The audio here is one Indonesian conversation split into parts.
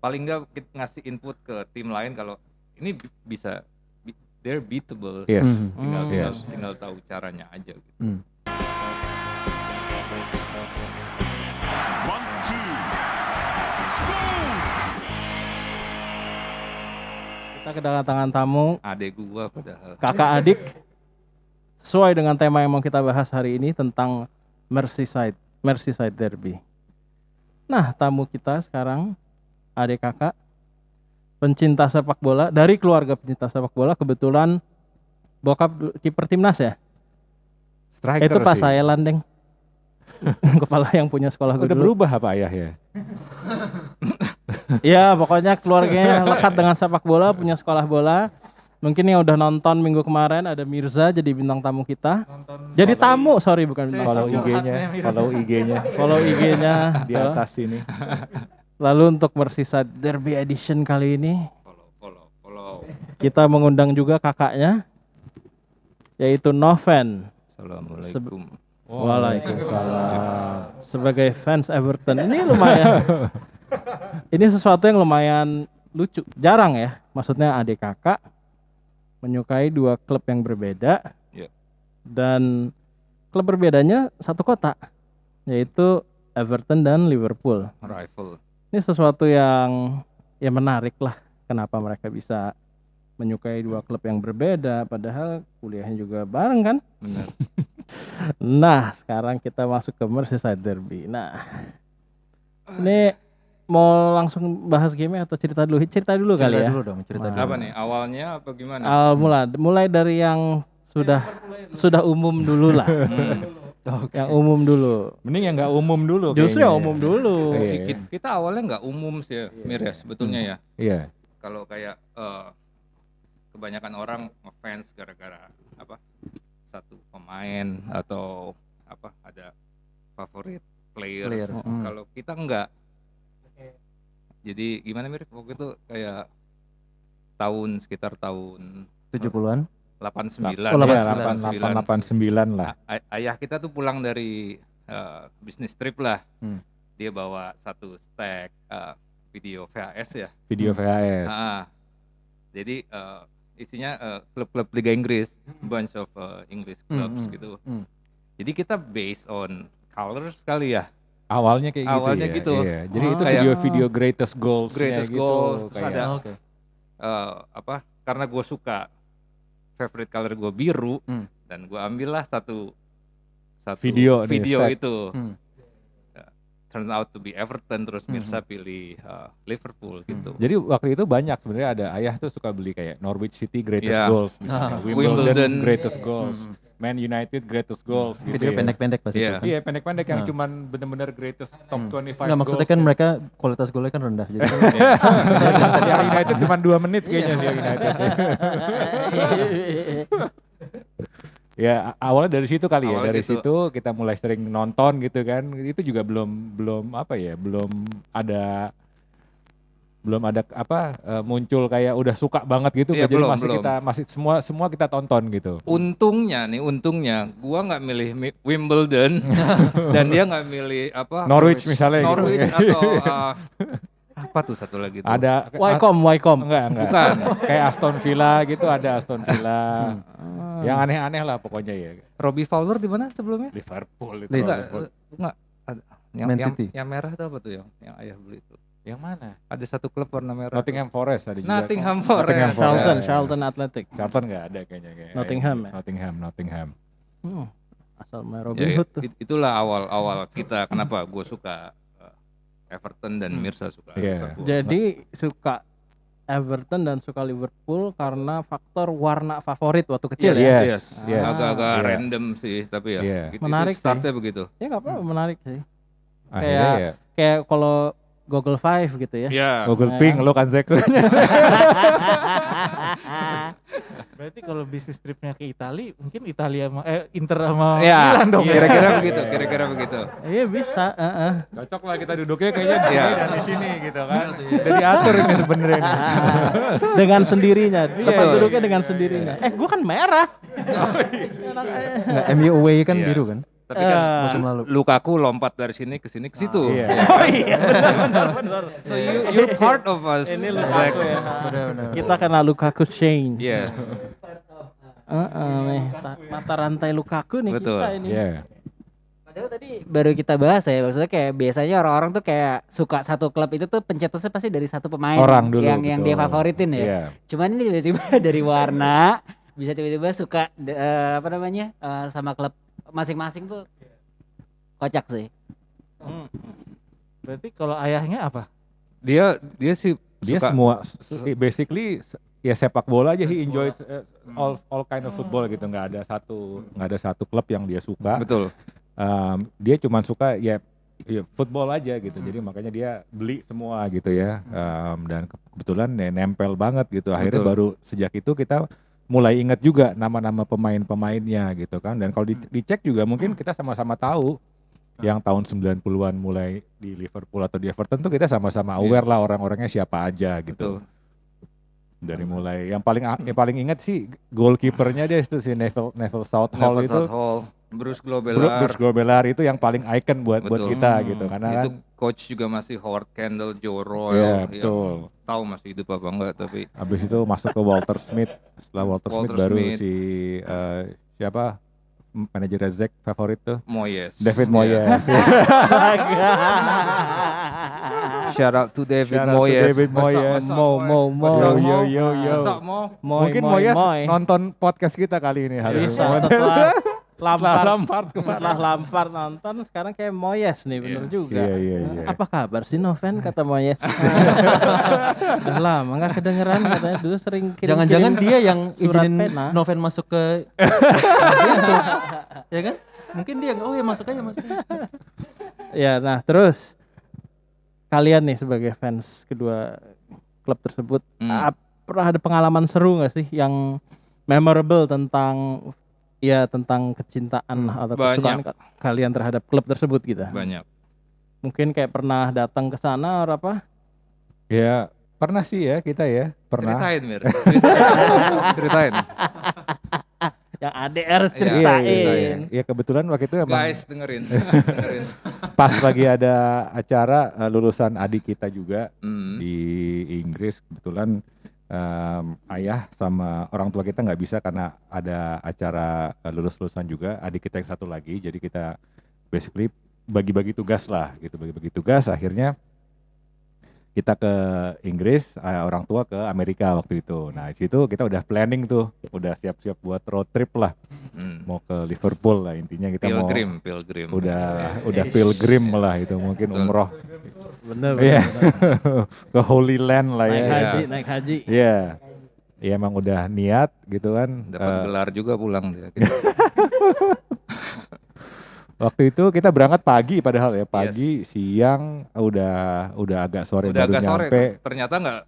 paling nggak kita ngasih input ke tim lain kalau ini bisa they're beatable. Yes. Tinggal tahu caranya aja gitu. Kita kedatangan tamu Adek gua padahal. kakak adik sesuai dengan tema yang mau kita bahas hari ini tentang Merseyside Derby. Nah, tamu kita sekarang adik kakak pencinta sepak bola dari keluarga pencinta sepak bola, kebetulan bokap kiper timnas ya. Striker Itu Pak sih. saya Landeng. Kepala yang punya sekolah gue Udah dulu. berubah apa ayah ya? Iya, pokoknya keluarganya lekat dengan sepak bola, punya sekolah bola. Mungkin yang udah nonton minggu kemarin ada Mirza jadi bintang tamu kita. Jadi tamu, sorry bukan bintang Follow tamu. IG-nya, Follow IG-nya di atas ini. Lalu untuk Merseyside Derby Edition kali ini Follow. kita mengundang juga kakaknya yaitu Noven. Assalamualaikum. Waalaikumsalam. Sebagai fans Everton ini lumayan. Ini sesuatu yang lumayan lucu. Jarang ya. Maksudnya adik kakak menyukai dua klub yang berbeda. Iya. Dan klub berbedanya satu kota, yaitu Everton dan Liverpool. Rival. Ini sesuatu yang ya menarik lah. Kenapa mereka bisa menyukai dua klub yang berbeda, padahal kuliahnya juga bareng kan? Benar. Nah, sekarang kita masuk ke Merseyside Derby. Nah, ini mau langsung bahas game atau cerita dulu? Cerita dulu kali ya. Cerita dulu dong, cerita dulu. Apa nih awalnya apa gimana? Mulai dari yang sudah umum dulu lah. Yang umum dulu. Mending yang nggak umum dulu. Justru kayaknya yang ya. umum dulu. Iya. Kita awalnya nggak umum sih ya, Mir ya sebetulnya ya. Iya. Kalau kayak kebanyakan orang ngefans gara-gara apa satu pemain atau apa ada favorit players. Kalau kita enggak. Jadi gimana Mir? Waktu itu kayak sekitar tahun 70-an. 89. Oh, 89 lah. Ayah kita tuh pulang dari bisnis trip lah. Dia bawa satu stack video VHS ya. Video VHS. Jadi isinya klub-klub Liga Inggris, bunch of English clubs gitu. Jadi kita based on colors kali ya. Awalnya kayak Awalnya gitu ya. gitu. Iya. Jadi itu Kayak video greatest goals greatest gitu. goals, terus Kayak, ada karena gue suka favorite color gue biru dan gue ambillah satu Video nih, stack. itu. Turns out to be Everton, terus Mirza pilih Liverpool gitu. Jadi waktu itu banyak sebenarnya ada ayah tuh suka beli kayak Norwich City greatest Iya. goals misalnya, Wimbledon greatest goals, Man United greatest goals gitu Video ya. pendek-pendek pasti. Iya. Iya, pendek-pendek yang cuman bener-bener greatest top 25 Nggak, maksudnya kan mereka kualitas golnya kan rendah. Jadi kan yang United cuma 2 menit kayaknya dia United. Ya awalnya dari situ kali ya, Awalnya dari gitu. situ kita mulai sering nonton gitu kan. Itu juga belum ada muncul kayak udah suka banget gitu. Iya, Jadi belum. kita masih semua kita tonton gitu. Untungnya gua nggak milih Wimbledon dan dia nggak milih apa Norwich misalnya Norwich gitu. atau apa tuh satu lagi tuh? Ada Wycombe. enggak. Bukan. Kayak Aston Villa gitu, ada Aston Villa. Yang aneh-aneh lah pokoknya ya. Robbie Fowler di mana sebelumnya? Liverpool itu. Leeds. Enggak. Ada. Man City. Yang merah itu apa tuh yang ayah beli itu? Yang mana? Ada satu klub warna merah. Nottingham Forest ada juga. Nottingham Forest. Charlton Athletic. Charlton nggak ada kayaknya. Nottingham ya? Nottingham. Asal main Ya, Robin Hood tuh. itulah awal kita kenapa gue suka Everton dan Mirza suka Iya. Liverpool. Jadi suka Everton dan suka Liverpool karena faktor warna favorit waktu kecil ya. Yes. Yes. Agak-agak Iya. random sih tapi ya. Iya. Gitu, Menarik itu startnya begitu. Ya nggak apa-apa, menarik sih. Akhirnya ya. Kayak kalau Google Five gitu ya. Iya. Google Ping lo kan Zack. Berarti kalau bisnis tripnya ke Itali, mungkin Italia sama Inter sama Ya, Milan dong. kira-kira begitu, kira-kira begitu. Iya bisa. Cocok lah kita duduknya kayaknya di Iya. sini dan di sini gitu kan. Udah diatur ini sebenarnya nih. Dengan sendirinya. Tempat Iya. duduknya dengan sendirinya. Gua kan merah. nggak, MU away kan Iya. biru kan? Tapi kan musim lalu. Lukaku lompat dari sini ke sini ke situ. Iya. Ya. Oh iya, benar. So you're part of us. Ini Zach. Lukaku ya. Benar-benar. Kita kena Lukaku chain. Iya. Nih, mata rantai Lukaku nih Betul. kita ini. Iya. Padahal tadi baru kita bahas ya, maksudnya kayak biasanya orang-orang tuh kayak suka satu klub itu tuh pencetusnya pasti dari satu pemain Orang dulu, yang dia betul. favoritin ya. Iya. Cuman ini tiba-tiba dari warna bisa tiba-tiba suka sama klub masing-masing tuh kocak sih. Berarti kalau ayahnya apa? Dia sih Dia suka semua basically ya sepak bola aja, he enjoys all kind of football gitu, nggak ada satu klub yang dia suka. betul. Dia cuma suka ya football aja gitu, jadi makanya dia beli semua gitu ya. Dan kebetulan ya, nempel banget gitu, akhirnya Betul. baru sejak itu kita mulai ingat juga nama-nama pemain-pemainnya gitu kan. Dan kalau dicek juga mungkin kita sama-sama tahu yang tahun 90-an mulai di Liverpool atau di Everton tuh kita sama-sama aware lah orang-orangnya siapa aja gitu. Betul. Dari mulai yang paling ingat sih goalkeepernya dia itu si Neville Southall Neville itu. Southall, Bruce Grobbelaar. Bruce Grobbelaar itu yang paling icon buat Betul. kita gitu, karena Itu kan coach juga masih Howard Kendall, Joe iya, Royal. betul. Tahu masih hidup apa enggak, tapi Habis itu masuk ke Walter Smith. Setelah Walter Smith Walter baru Smith. si siapa manajer Zack favorit tuh? Moyes. David Iya. Moyes. Shout out to David Shout out to Moyes. David Moyes. Mo. What's up, Mo? Yo. What's up, Mo? Mungkin Moyes nonton podcast kita kali ini hari ini. Bisa setelah Lampard Lampard kemarin. setelah Lampard nonton sekarang kayak Moyes nih, bener juga. Iya. Apa kabar sih Noven, kata Moyes. Udah lama nggak kedengeran, katanya dulu sering kirim. Jangan-jangan dia yang surat izinin pena. Noven masuk ke dia tuh. Ya kan? Mungkin dia oh ya masuk aja. Ya, nah terus kalian nih sebagai fans kedua klub tersebut, pernah ada pengalaman seru nggak sih yang memorable tentang kecintaan atau kesukaan kalian terhadap klub tersebut gitu? Banyak. Mungkin kayak pernah datang ke sana atau apa? Ya, pernah sih ya kita ya. Pernah. Ceritain, Mir. Ceritain. Yang ADR Iya, ceritain. Ya kebetulan waktu itu emang Guys, dengerin. Dengerin. pas lagi ada acara lulusan adik kita juga Hmm. di Inggris, kebetulan ayah sama orang tua kita nggak bisa karena ada acara lulus-lulusan juga, adik kita yang satu lagi, jadi kita basically bagi-bagi tugas lah gitu, bagi-bagi tugas, akhirnya kita ke Inggris, orang tua ke Amerika waktu itu. Nah, di situ kita udah planning tuh, udah siap-siap buat road trip lah, mau ke Liverpool lah, intinya kita Pilgrim. udah pilgrim lah itu, mungkin Betul. umroh. Bener. Iya. Ke Holy Land lah ya. Naik haji. Iya. Ya emang udah niat gitu kan. Dapat gelar juga pulang dia. Waktu itu kita berangkat pagi padahal ya, pagi, siang udah agak sore Udah baru agak sore. nyampe. Ternyata nggak,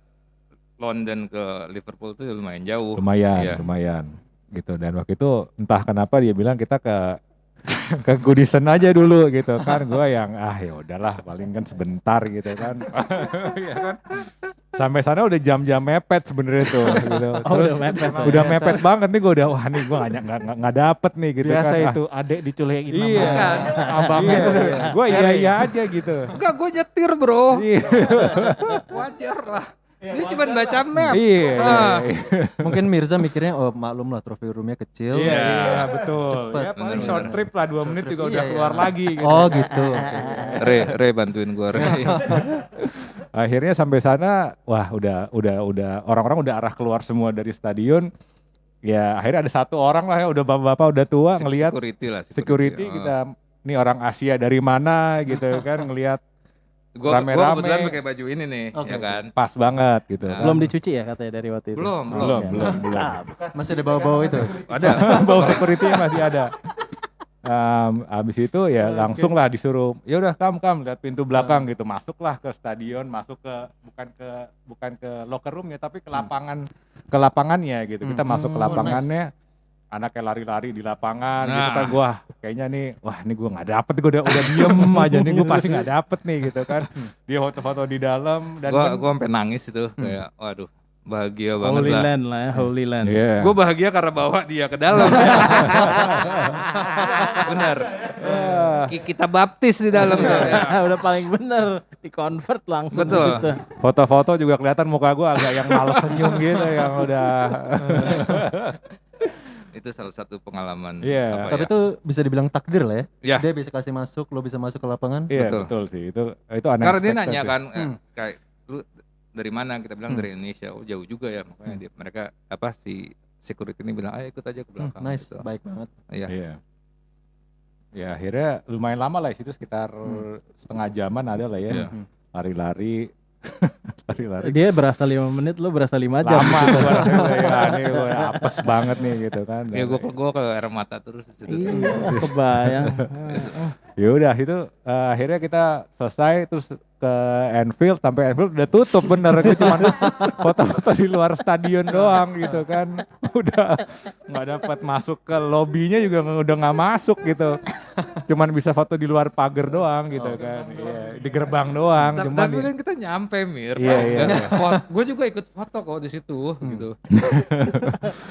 London ke Liverpool tuh lumayan jauh. Iya. Lumayan gitu. Dan waktu itu entah kenapa dia bilang kita ke Goodison aja dulu gitu kan. Gua yang ya udahlah paling kan sebentar gitu kan. Iya kan. Sampai sana udah jam-jam mepet sebenarnya tuh gitu. Terus udah mepet banget nih, gue udah wah nih gue nggak dapet nih gitu Biasa kan. itu adek diculikin Iya, abangnya gue iya aja gitu. Enggak, gue nyetir bro. Iya. Wajar lah. Dia cuma baca map. Iya. Mungkin Mirza mikirnya oh maklum lah trophy roomnya kecil. Iya, betul. Cepet. Ya paling Bener, short bener. trip lah 2 menit juga udah Iya, keluar iya. lagi gitu. Oh gitu. Re bantuin gue. Akhirnya sampai sana, wah udah orang-orang udah arah keluar semua dari stadion. Ya akhirnya ada satu orang lah ya, udah bapak-bapak udah tua ngelihat Security lah. security kita, nih orang Asia dari mana gitu kan, ngelihat Gue rame-rame. kebetulan pakai baju ini nih, Oke, ya kan. pas banget gitu. Nah. kan. Belum dicuci ya katanya dari waktu itu? Belum. Belum. Masih ada bau-bau itu. Ada. Bau security masih ada. Abis itu ya langsung lah disuruh, ya udah kam lihat pintu belakang gitu, masuklah ke stadion, masuk ke bukan ke locker room ya, tapi ke lapangannya gitu. Kita masuk ke lapangannya, anaknya lari-lari di lapangan gitu kan. Gua kayaknya nih, wah ini gua nggak dapet, gua udah diem aja nih, gua pasti nggak dapet nih gitu kan. Dia foto-foto di dalam dan Gue sampai nangis itu, kayak waduh. bahagia banget Holy lah. Land lah ya, Holy Land. Iya. Gue bahagia karena bawa dia ke dalam. Benar. Kita baptis di dalam tuh. Udah paling bener, di-convert langsung Betul. gitu. Foto-foto juga kelihatan muka gue agak yang malas senyum gitu, yang udah. Itu salah satu pengalaman. Iya. apa Tapi ya? itu bisa dibilang takdir lah ya. Ya. Dia bisa kasih masuk, lo bisa masuk ke lapangan. Iya Betul. betul sih, itu aneh. Karena dia nanya kan, kayak lu dari mana? Kita bilang dari Indonesia. Oh jauh juga ya, makanya mereka si security ini bilang, ayo ikut aja ke belakang. Nice, gitu. baik banget. Iya. Iya. Ya akhirnya lumayan lama lah itu sekitar setengah jaman ada lah ya. Iya. Lari-lari. Lari-lari. Dia berasa 5 menit, lu berasa 5 jam. Lama gua rasanya, ya, ini gua apes banget nih gitu kan. Ya gue ke air mata terus di situ. Iya, kebayang. Ya udah itu akhirnya kita selesai terus ke Anfield, sampai Anfield udah tutup bener, gue cuma foto-foto di luar stadion doang gitu kan, udah nggak dapat masuk ke lobbynya juga udah nggak masuk gitu, cuman bisa foto di luar pagar doang gitu kan, iya, di gerbang doang. Cuman Tapi kan kita nyampe Iya, iya. Gue juga ikut foto kok di situ gitu.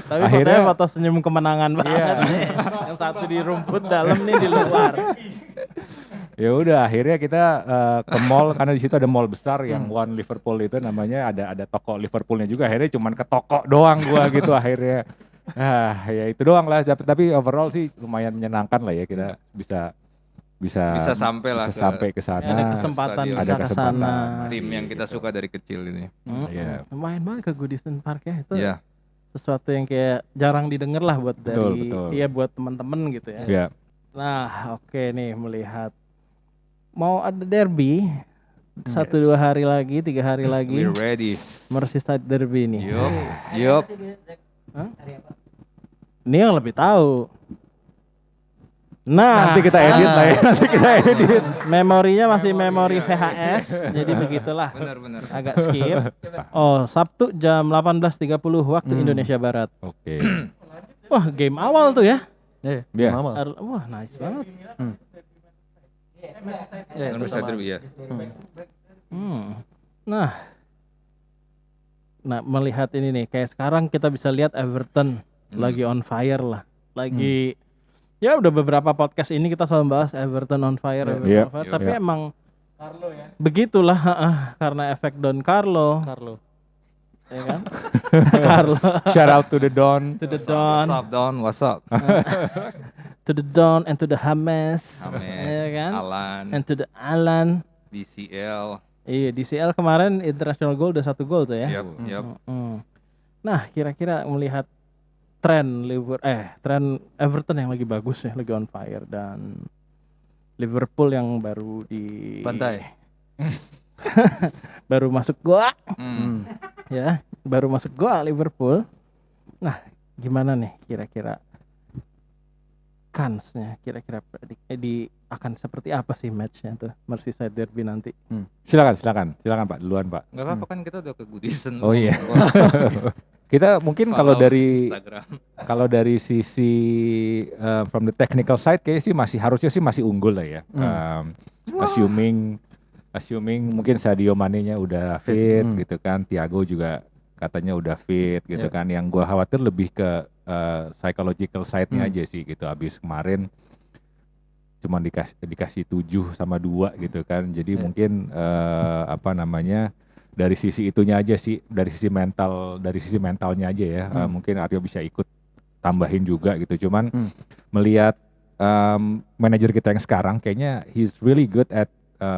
Tapi Akhirnya- fotonya foto senyum kemenangan banget nih. Yang satu di rumput, dalam nih di luar. Ya udah akhirnya kita ke mall karena di situ ada mall besar yang One Liverpool itu namanya, ada toko Liverpoolnya juga, akhirnya cuman ke toko doang gua gitu akhirnya. Ya itu doang lah, tapi overall sih lumayan menyenangkan lah ya, kita bisa sampai lah bisa sampai ke sana. Ada kesempatan stadion. bisa Ada ke kesempatan. sana. Tim yang kita suka dari kecil ini. Iya. Lumayan banget ke Goodison Park ya. Itu Iya. sesuatu yang kayak jarang didengar lah buat Betul, dari betul. dia buat teman-teman gitu ya. Ya. Nah, oke nih melihat mau ada derby 1-2 hari lagi, 3 hari lagi, We're ready. Merseyside Derby nih. Yup. Ini yang lebih tahu. Nah, Nanti kita edit lah ya, nanti kita edit. memorinya masih memori VHS, jadi begitulah. Benar. Agak skip. Oh, Sabtu jam 18.30 waktu Indonesia Barat. Oke. Wah, game awal tuh ya. Iya, Iya. mama. Wah, nice banget. Iya, Merseyside Derby ya. Nah, melihat ini nih, kayak sekarang kita bisa lihat Everton lagi on fire lah. Lagi ya udah beberapa podcast ini kita selalu bahas Everton on fire, Everton Iya. on fire. Iya. Tapi emang begitulah, karena efek Don Carlo, ya kan? Carlo Shout out to the Don. to the Don, What's up, Don? What's up? to the Don and to the James, James, ya kan? Alan, And to the Alan. DCL. Iya, DCL kemarin international goal udah 1 gol tuh ya. Yup. Nah, kira-kira melihat tren Everton yang lagi bagus ya, lagi on fire, dan Liverpool yang baru di Bantai. baru masuk gol Hmm. ya, baru masuk gol Liverpool. Nah, gimana nih kira-kira kansnya, kira-kira akan seperti apa sih matchnya tuh Merseyside Derby nanti? Silakan Pak, duluan Pak. Gak apa-apa kan kita udah ke Goodison. Oh iya. Kita mungkin Follow Instagram. kalau dari sisi from the technical side kayaknya sih harusnya masih unggul lah ya. Assuming mungkin Sadio Mane-nya udah fit gitu kan, Thiago juga katanya udah fit gitu kan. Yang gua khawatir lebih ke psychological side-nya aja sih gitu. Abis kemarin cuma dikasih 7 sama 2 gitu kan. Jadi mungkin dari sisi itunya aja sih, dari sisi mentalnya aja ya. Mungkin Aryo bisa ikut tambahin juga gitu. Cuman melihat manajer kita yang sekarang kayaknya he's really good at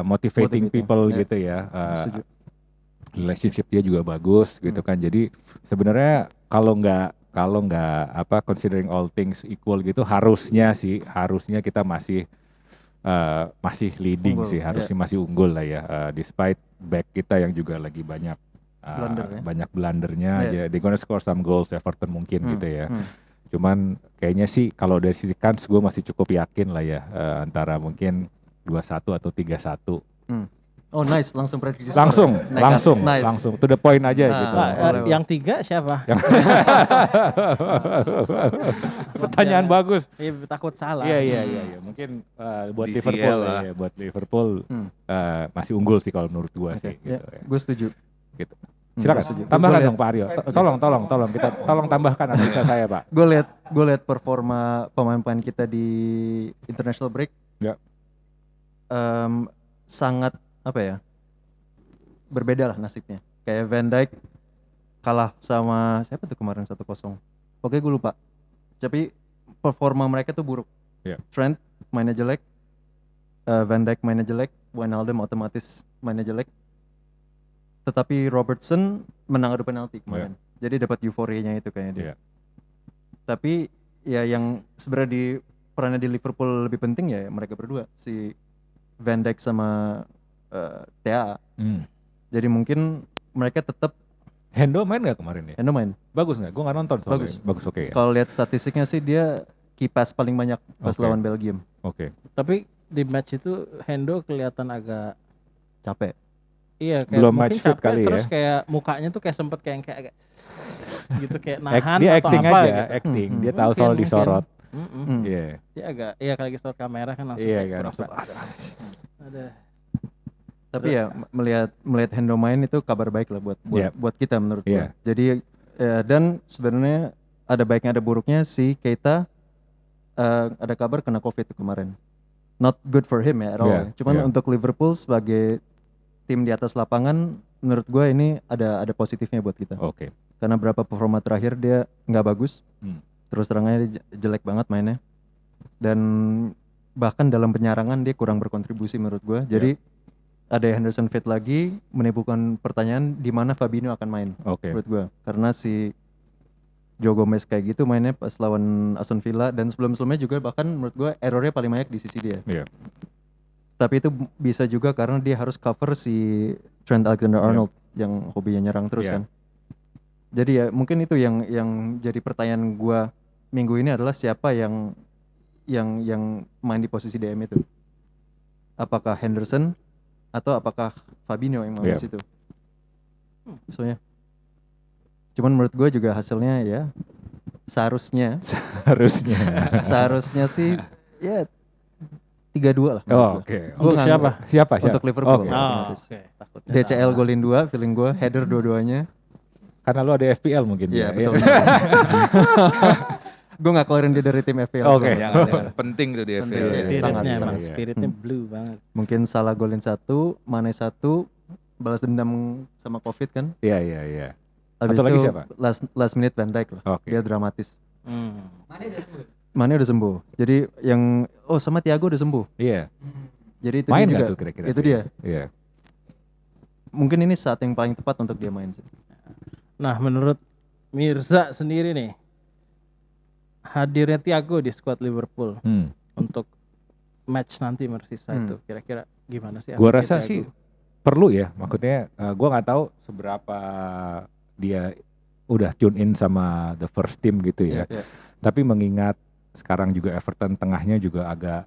motivating people gitu ya. Relationship dia juga bagus gitu kan. Jadi sebenarnya kalau nggak considering all things equal gitu, harusnya kita masih leading unggul, sih, harusnya masih unggul lah ya. Despite back kita yang juga lagi banyak Blunder, ya. banyak blundernya aja. They gonna score some goals, Everton mungkin gitu ya. Cuman kayaknya sih kalau dari sisi kans gue masih cukup yakin lah ya, antara mungkin 2-1 atau 3-1. Oh nice, langsung prediksi. Langsung Nice. to the point aja Nah, gitu. Pak, boleh, yang 3 siapa? Pertanyaan bagus. Iya, takut salah. Iya. Mungkin buat DCL Liverpool lah. ya, buat Liverpool masih unggul sih kalau menurut gua sih. Ya, Gitu, ya. gue setuju. Gitu. Silakan, setuju. tambahkan Gua liat- dong Pak Aryo. Tolong kita tolong tambahkan analisa saya Pak. Gue lihat performa pemain-pemain kita di international break. Ya. Sangat apa ya? Berbeda lah nasibnya. Kayak Van Dijk kalah sama siapa tuh kemarin 1-0. Oke, gue lupa. Tapi performa mereka tuh buruk. Ya. Trent mainnya jelek, Van Dijk mainnya jelek, Wijnaldum otomatis mainnya jelek. Tetapi Robertson menang adu penalti kemarin. Jadi dapat euforianya itu kayaknya dia. Iya. Tapi ya yang sebenarnya perannya di Liverpool lebih penting ya mereka berdua, si Van Dijk sama TAA. Jadi mungkin mereka tetap Hendo main nggak kemarin ya? Hendo main. Bagus nggak? Gue nggak nonton soalnya. Bagus oke ya. Kalau lihat statistiknya sih dia key pass paling banyak pas Oke. lawan Belgium. Oke. Tapi di match itu Hendo kelihatan agak Capek. iya kayak Belum mungkin match fit capek, kali ya. terus kayak mukanya tuh kayak sempet kayak agak gitu kayak nahan Dia atau acting apa aja, gitu. acting. Dia Mungkin, tahu soal mungkin. disorot. Mm-mm. Iya. Dia agak iya kalau lagi sorot kamera kan langsung Iya kayak kan. pura-pura. Ada Tapi ya melihat Hendo main itu kabar baik lah buat kita menurut Iya. gua. Jadi dan sebenarnya ada baiknya ada buruknya si Keita ada kabar kena COVID kemarin. Not good for him ya at all. Iya, Cuman iya. untuk Liverpool sebagai tim di atas lapangan menurut gua ini ada positifnya buat kita. Oke. Karena berapa performa terakhir dia nggak bagus. Terus terangnya dia jelek banget mainnya. Dan bahkan dalam penyarangan dia kurang berkontribusi menurut gua. Jadi ada Henderson fit lagi menimbulkan pertanyaan di mana Fabinho akan main Oke. menurut gua. Karena si Joe Gomez kayak gitu mainnya pas lawan Aston Villa dan sebelum-sebelumnya juga bahkan menurut gua errornya paling banyak di sisi dia. Iya. Tapi itu bisa juga karena dia harus cover si Trent Alexander-Arnold yang hobinya nyerang terus Iya. kan. Jadi ya mungkin itu yang jadi pertanyaan gua minggu ini adalah siapa yang main di posisi DM itu. Apakah Henderson atau apakah Fabinho yang main Iya. di situ? Soalnya cuman menurut gue juga hasilnya ya seharusnya sih ya 3-2 lah. Oh, oke. Untuk siapa? Siapa? Untuk Liverpool. Oke. Otomatis. oke. Takutnya DCL salah. golin 2, feeling gue header dua-duanya. Karena lo ada FPL mungkin Iya ya. betul. Gue gak keluarin dia dari tim FPL. Oke. Jangan. Penting tuh di Penting. FPL. Iya, Spiritnya sangat, emang, sangat. spiritnya blue banget. Mungkin salah golin 1, Mane 1, balas dendam sama Covid kan. Iya. Habis Atau lagi itu siapa? last minute Van Dijk lah. Oke. Dia dramatis. Hmm. Mane udah sembuh. Jadi yang sama Thiago udah sembuh. Iya. Jadi itu Main dia nggak juga. tuh kira-kira? Itu dia. Iya. Mungkin ini saat yang paling tepat untuk dia main sih. Nah, menurut Mirza sendiri nih, hadirnya Thiago di skuad Liverpool untuk match nanti Merseyside itu kira-kira gimana sih? Gua efeknya rasa Thiago? sih perlu ya. Maksudnya gua nggak tahu seberapa dia udah tune in sama the first team gitu ya. Iya. Tapi mengingat sekarang juga Everton tengahnya juga agak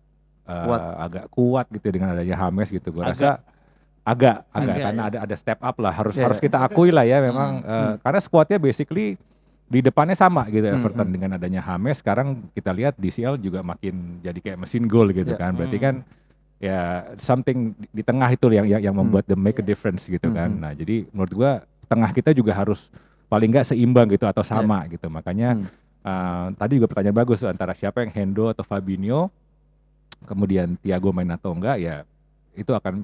agak kuat gitu dengan adanya James gitu. Gua rasa agak karena ada step up lah, harus kita akui lah ya memang karena skuadnya basically di depannya sama gitu Everton dengan adanya James. Sekarang kita lihat DCL juga makin jadi kayak mesin gol gitu kan. Berarti kan ya something di tengah itu yang membuat them make a difference gitu kan. Nah, jadi menurut gua tengah kita juga harus paling nggak seimbang gitu atau sama gitu. Makanya tadi juga pertanyaan bagus antara siapa yang Hendo atau Fabinho, kemudian Thiago main atau enggak, ya itu akan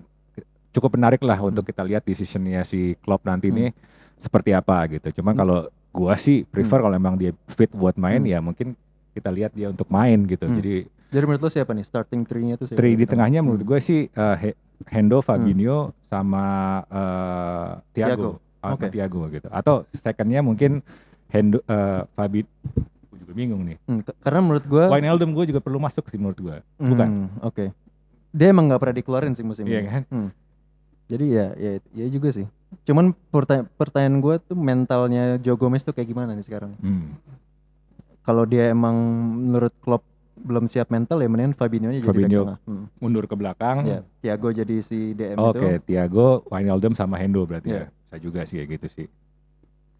cukup menarik lah untuk kita lihat decisionnya si Klopp nanti ini seperti apa gitu. Cuman kalau gua sih prefer kalau emang dia fit buat main ya mungkin kita lihat dia untuk main gitu. Jadi menurut lo siapa nih starting three-nya tuh siapa? three di tengahnya menurut gua sih Hendo, Fabinho sama Thiago. Oke. Thiago gitu. Atau secondnya mungkin Hendo, Fabinho. Gue juga bingung nih. Karena menurut gua Wijnaldum gue juga perlu masuk sih menurut gua. Bukan? Oke. Dia emang nggak pernah dikeluarin sih musim Iya ini. kan? Jadi ya juga sih. Cuman pertanyaan gue tuh mentalnya Joe Gomez tuh kayak gimana nih sekarang? Kalau dia emang menurut Klopp belum siap mental ya mendingan Fabinho-nya jadi back Fabinho tengah. mundur ke belakang. Ya, Thiago jadi si DM Oke, itu. Thiago, Wijnaldum sama Hendo berarti Iya. ya. Bisa juga sih kayak gitu sih.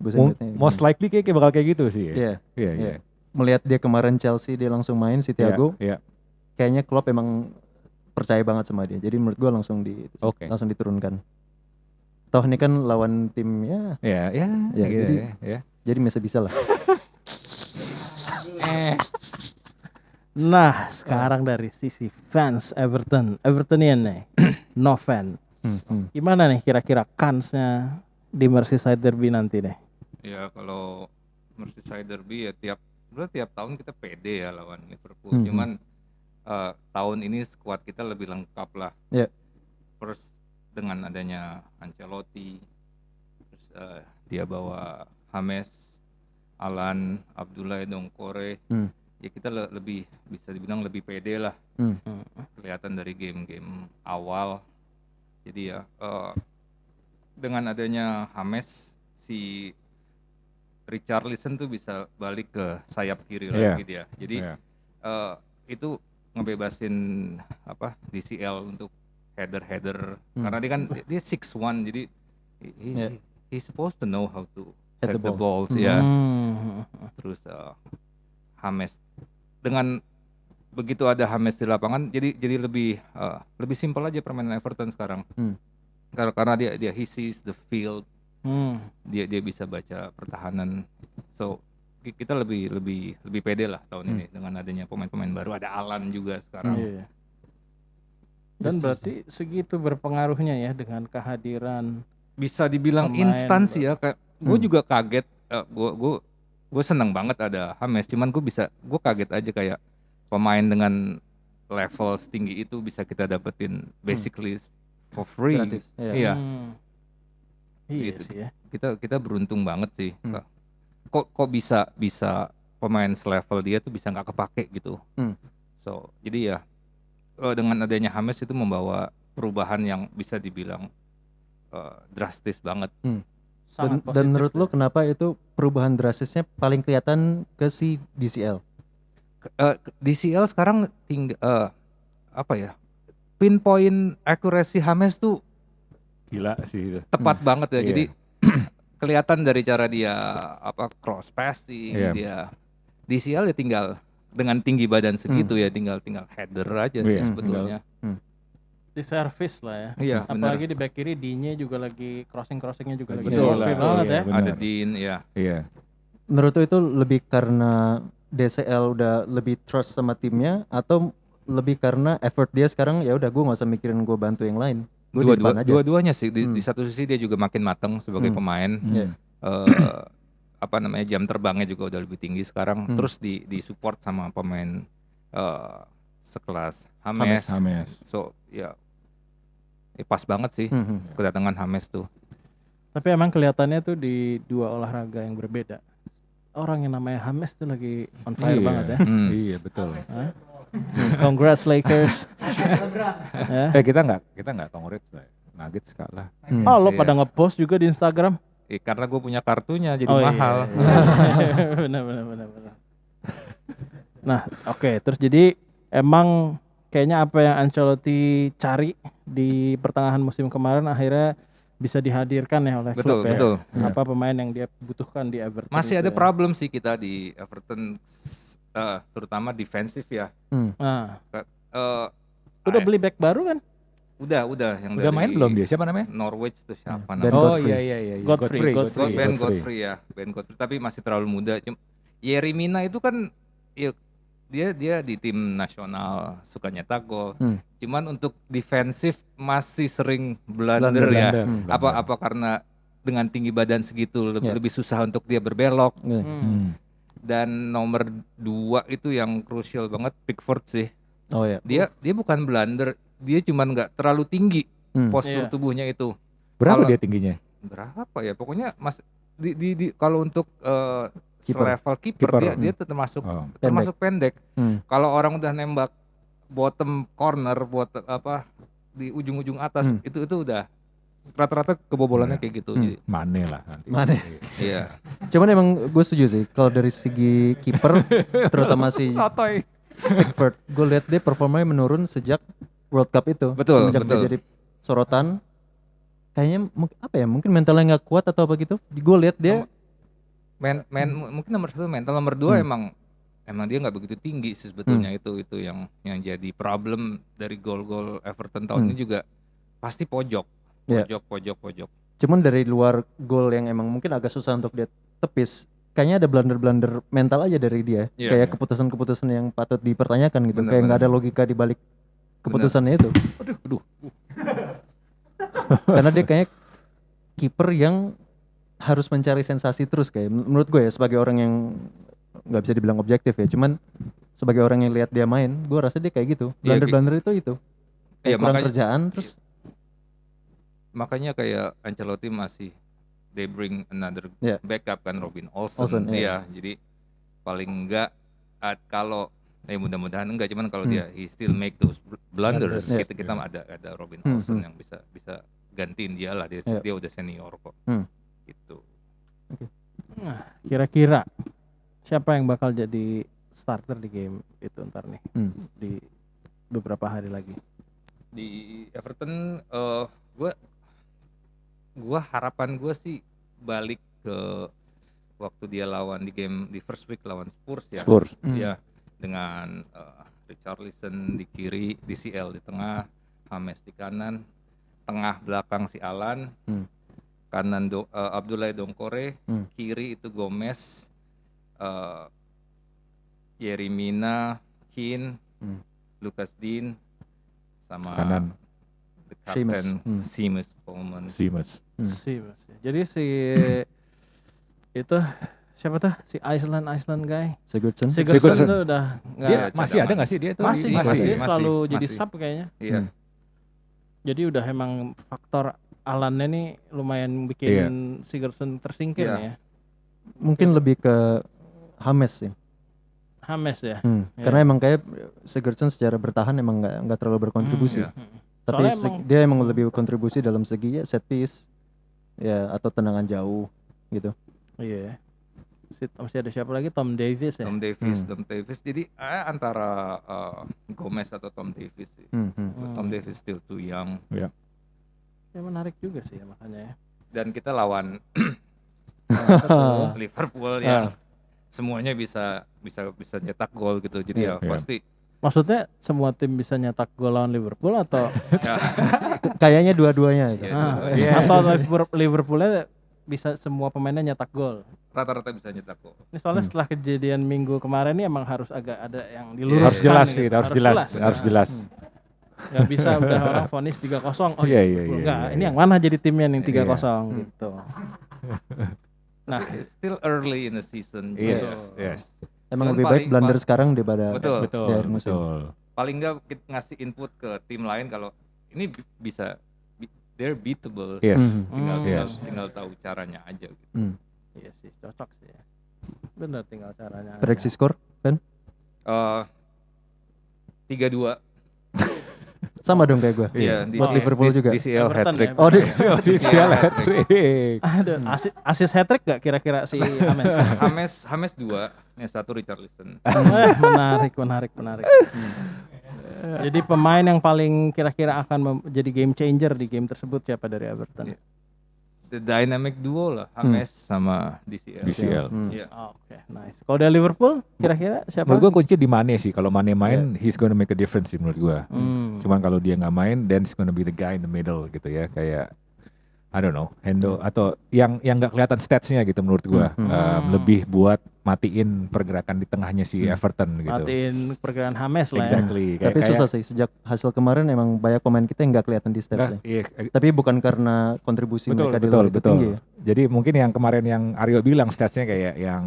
Gua sih ngeliatnya Most likely kayak bakal kayak gitu sih. Iya. Iya. Melihat dia kemarin Chelsea dia langsung main si Thiago. Iya. Kayaknya Klopp emang percaya banget sama dia. Jadi menurut gue langsung Oke. langsung diturunkan. Toh ini kan lawan tim ya Ya, Ya, gitu jadi- ya. jadi bisa lah. Nah, sekarang dari sisi fans Evertonian nih, no fan. Gimana nih kira-kira kansnya di Merseyside Derby nanti nih? Ya kalau Merseyside Derby ya tiap tahun kita pede ya lawan Liverpool. Cuman tahun ini skuad kita lebih lengkap lah. Ya. First dengan adanya Ancelotti, terus dia bawa James, Alan, Abdoulaye Doucouré. Ya kita lebih bisa dibilang lebih pede lah. Kelihatan dari game-game awal. Jadi ya dengan adanya James, si Richarlison tuh bisa balik ke sayap kiri Iya. lagi dia. Jadi Iya. itu ngebebasin DCL untuk header karena dia kan dia 6'1", jadi he supposed to know how to Head head the the balls ya. Terus James dengan begitu ada James di lapangan jadi lebih simpel aja permainan Everton sekarang. Karena dia he sees the field. Dia bisa baca pertahanan, so kita lebih pede lah tahun ini dengan adanya pemain-pemain baru, ada Alan juga sekarang. Iya. Dan berarti segitu berpengaruhnya ya dengan kehadiran Bisa dibilang pemain instan sih ya, kayak gue juga kaget, gue seneng banget ada James, cuman gue kaget aja kayak pemain dengan level setinggi itu bisa kita dapetin basically for free. Gratis, iya. Iya. Iya Gitu. sih ya. Kita beruntung banget sih. Kok bisa pemain selevel dia tuh bisa nggak kepake gitu. So jadi ya dengan adanya James itu membawa perubahan yang bisa dibilang drastis banget. Dan menurut lo kenapa itu perubahan drastisnya paling kelihatan ke si DCL? DCL sekarang pinpoint accuracy James tuh Gila sih itu. tepat banget ya. Iya. Jadi kelihatan dari cara dia cross passing, Iya. dia DCL ya tinggal dengan tinggi badan segitu ya tinggal header aja sih Iya, sebetulnya. Di service lah ya. Iya, Apalagi di back kiri D-nya juga lagi crossingnya juga lagi Betul oke lah. banget Iya, ya. benar. Ada Dean ya. Iya. Menurut lo itu lebih karena DCL udah lebih trust sama timnya atau lebih karena effort dia sekarang ya udah gue nggak usah mikirin gue bantu yang lain. Gue di depan aja. Dua-duanya sih di satu sisi dia juga makin matang sebagai pemain. Iya. Jam terbangnya juga udah lebih tinggi sekarang. Terus di support sama pemain sekelas James. So ya pas banget sih kedatangan James tuh. Tapi emang kelihatannya tuh di dua olahraga yang berbeda. Orang yang namanya James tuh lagi on fire Iya. banget ya. Iya betul. Congrats Lakers. Ya. Kita nggak congrats lah. Nuggets kalah. Oh lo Iya. pada ngepost juga di Instagram? Karena gue punya kartunya jadi Oh, iya. mahal. benar. Nah, oke. Terus jadi emang kayaknya apa yang Ancelotti cari di pertengahan musim kemarin akhirnya bisa dihadirkan ya oleh klub ya. Betul. Apa pemain yang dia butuhkan di Everton. Masih itu ada ya. problem sih kita di Everton, terutama defensif ya. Nah, Eh, udah beli back baru kan? Udah yang Udah dari main belum dia? Siapa namanya? Norwich tuh siapa Ben namanya? Oh Godfrey. iya. Godfrey. Ben Godfrey ya, Ben Godfrey, tapi masih terlalu muda. Yerry Mina itu kan ya, dia di tim nasional suka nyetak gol. Cuman untuk defensif masih sering blunder ya. Apa karena dengan tinggi badan segitu lebih susah untuk dia berbelok. Dan nomor 2 itu yang krusial banget, Pickford sih. Oh ya. Dia bukan blunder, dia cuman nggak terlalu tinggi postur Iya. tubuhnya itu. Berapa Kalau- dia tingginya? Berapa ya? Pokoknya di kalau untuk Kiper. selevel kiper Kiper. dia termasuk Oh. termasuk pendek. Hmm. Kalau orang udah nembak bottom corner di ujung-ujung atas itu udah rata-rata kebobolannya kayak gitu. Jadi, Mane lah nanti. Mane. iya. Cuman emang gue setuju sih kalau dari segi kiper terutama si Pickford, gue lihat dia performanya menurun sejak World Cup itu. Betul, Semenjak dia betul. jadi sorotan, kayaknya mungkin mentalnya nggak kuat atau apa gitu. Gue lihat dia Mungkin nomor 1 mental, nomor 2 emang dia nggak begitu tinggi sih sebetulnya. Itu yang jadi problem dari gol-gol Everton tahun ini juga pasti pojok. Iya. Pojok. Cuman dari luar gol yang emang mungkin agak susah untuk dia tepis, kayaknya ada blunder-blunder mental aja dari dia. Iya, Kayak iya. keputusan-keputusan yang patut dipertanyakan gitu. Bener, Kayak nggak ada bener. logika di balik keputusannya itu. Karena dia kayak kiper yang harus mencari sensasi terus kayak menurut gue ya, sebagai orang yang nggak bisa dibilang objektif ya, cuman sebagai orang yang lihat dia main, gue rasa dia kayak gitu. Iya, Blunder-blunder itu Iya, kayak kurang makanya- kerjaan terus. Makanya kayak Ancelotti masih they bring another Iya. backup kan, Robin Olsen, Olsen. iya. Iya, jadi paling enggak kalau mudah-mudahan enggak, cuman kalau Hmm. dia he still make those blunders, Iya. kita ada Robin Hmm, Olsen hmm. yang bisa gantiin dia lah, dia Iya. dia udah senior kok. Hmm. Gitu. Nah, kira-kira siapa yang bakal jadi starter di game itu ntar nih di beberapa hari lagi? Di Everton gua harapan gua sih balik ke waktu dia lawan di game di first week lawan Spurs ya. Spurs. Ya, dengan Richarlison di kiri, DCL di tengah, James di kanan, tengah belakang si Alan, kanan Abdoulaye Doucouré, kiri itu Gomez, Yerry Mina, Keane, Lucas Digne, sama Kanan the captain Seamus. Seamus Coleman. Seamus. Seamus. Jadi si itu siapa tuh si Iceland guy Sigurdsson. Sigurdsson tuh udah nggak Dia Cadangan. masih ada nggak sih dia tuh? masih selalu jadi masih. sub kayaknya. Iya. Jadi udah emang faktor Alannya nih lumayan bikin Sigurdsson tersingkir Iya. ya. Mungkin lebih ke James sih. James ya. Iya. Karena emang kayak Sigurdsson secara bertahan emang nggak terlalu berkontribusi. Iya. Tapi Soalnya dia emang lebih kontribusi dalam segi ya set piece ya atau tendangan jauh gitu. Iya. Masih ada siapa lagi? Tom Davies ya. Tom Davies. Jadi antara Gomez atau Tom Davies sih. Tom Davies still too young. Ya. Ya menarik juga sih makanya ya. Dan kita lawan Liverpool yang semuanya bisa nyetak gol gitu. Jadi ya pasti Maksudnya semua tim bisa nyetak gol lawan Liverpool atau ya, Kayaknya dua-duanya itu. Iya, atau Liverpoolnya bisa semua pemainnya nyetak gol. rata-rata bisa nyetak gol. Ini soalnya setelah kejadian minggu kemarin ini emang harus agak ada yang diluruskan. Harus jelas gitu. sih, harus jelas. Nggak bisa udah orang vonis 3-0. Oh Iya, enggak, iya. ini yang mana jadi timnya yang 3-0 Iya. gitu. Nah, It's still early in the season. Yes, Gitu. yes. Emang Cuman lebih baik paling- blunder sekarang daripada Betul. di akhir musim. Betul. Paling nggak kita ngasih input ke tim lain kalau ini bisa they're beatable. Yes. Tinggal tahu caranya aja gitu. iya sih cocok sih ya. Bener tinggal caranya. Prediksi skor Ben? 3-2. Sama dong kayak gue. Iya, Buat Liverpool juga. DCL Everton hat-trick. ya. Oh, DCL hat-trick. Ada asis hat-trick gak kira-kira si James? James 2, yang satu Richarlison. Menarik. Jadi pemain yang paling kira-kira akan jadi game changer di game tersebut siapa dari Everton? Iya. The dynamic duo lah, James sama DCL. DCL. Iya. Oke, nice. Kalau dari Liverpool kira-kira siapa? Menurut gua kunci di Mane sih. Kalau Mane main, he's gonna make a difference sih menurut gua. Cuman kalau dia nggak main, then he's gonna be the guy in the middle gitu ya. Kayak I don't know, handle atau yang nggak kelihatan statsnya gitu menurut gua. Lebih buat matiin pergerakan di tengahnya si Everton gitu. Matiin pergerakan James lah ya. Exactly. Tapi susah sih sejak hasil kemarin emang banyak pemain kita yang nggak kelihatan di statsnya. Tapi bukan karena kontribusi mereka di luar itu tinggi ya. Jadi mungkin yang kemarin yang Aryo bilang statsnya kayak yang